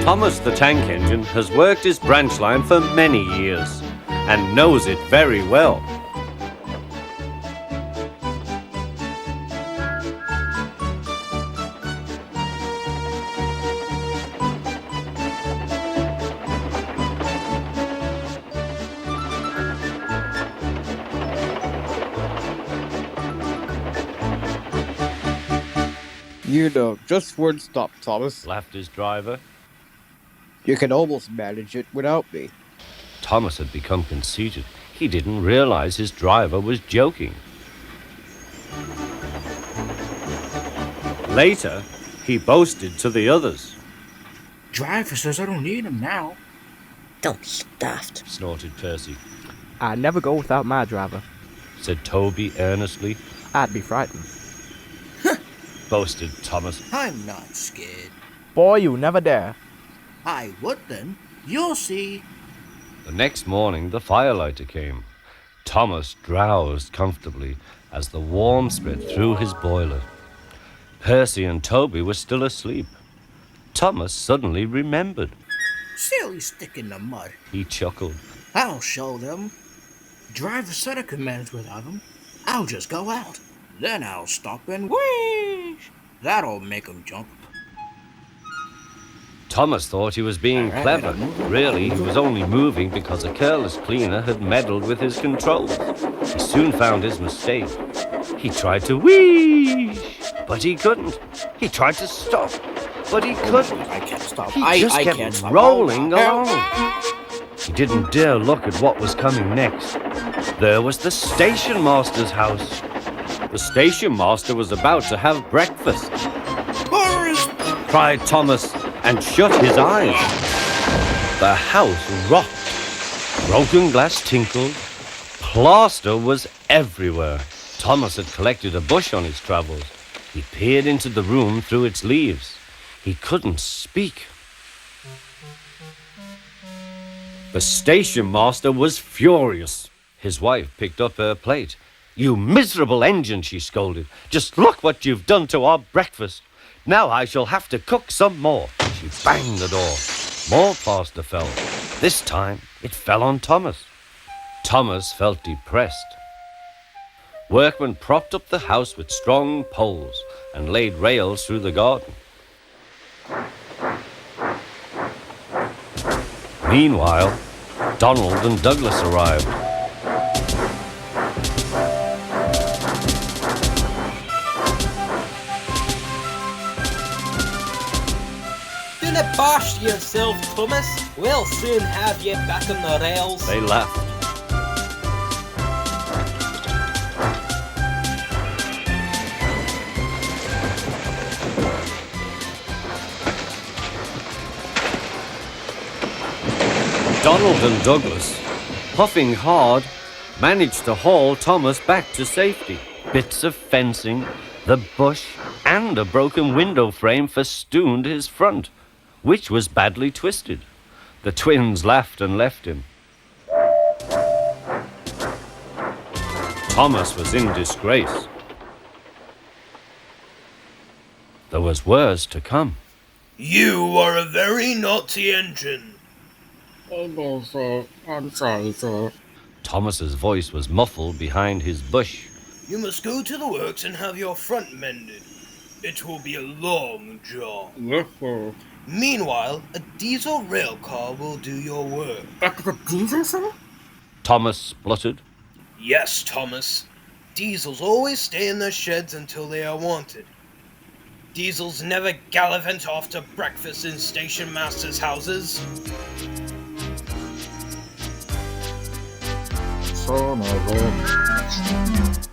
Thomas the tank engine has worked his branch line for many years and knows it very well. You know, just one stop, Thomas. Laughed his driver. You can almost manage it without me. Thomas had become conceited. He didn't realize his driver was joking. Later, he boasted to the others. Driver says I don't need him now. Don't be daft, Snorted Percy. I never go without my driver. Said Toby earnestly. I'd be frightened. Boasted Thomas. I'm not scared. Boy, you never dare. I would then. You'll see. The next morning, the firelighter came. Thomas drowsed comfortably as the warmth spread through his boiler. Percy and Toby were still asleep. Thomas suddenly remembered. Silly stick in the mud. He chuckled. I'll show them. Driver said I could manage without him. I'll just go out. Then I'll stop and whoosh. That'll make him jump. Thomas thought he was being clever. Really, he was only moving because a careless cleaner had meddled with his controls. He soon found his mistake. He tried to whoosh, but he couldn't. He tried to stop, but he couldn't. I can't stop. He just kept rolling along. He didn't dare look at what was coming next. There was the station master's house. The station master was about to have breakfast. Cried Thomas and shut his eyes. The house rocked. Broken glass tinkled. Plaster was everywhere. Thomas had collected a bush on his travels. He peered into the room through its leaves. He couldn't speak. The station master was furious. His wife picked up her plate. "You miserable engine," she scolded. "Just look what you've done to our breakfast. Now I shall have to cook some more." She banged the door. More plaster fell. This time it fell on Thomas. Thomas felt depressed. Workmen propped up the house with strong poles and laid rails through the garden. Meanwhile, Donald and Douglas arrived. Don't bash yourself, Thomas. We'll soon have you back on the rails. They laughed. Donald and Douglas, puffing hard, managed to haul Thomas back to safety. Bits of fencing, the bush, and a broken window frame festooned his front, which was badly twisted. The twins laughed and left him. Thomas was in disgrace. There was worse to come. You are a very naughty engine. Oh no, sir. I'm sorry, sir. Thomas's voice was muffled behind his bush. You must go to the works and have your front mended. It will be a long job. Yes, sir. Meanwhile, a diesel rail car will do your work. That's a diesel, sir? Thomas spluttered. Yes, Thomas. Diesels always stay in their sheds until they are wanted. Diesels never gallivant off to breakfast in station masters' houses. Son of a...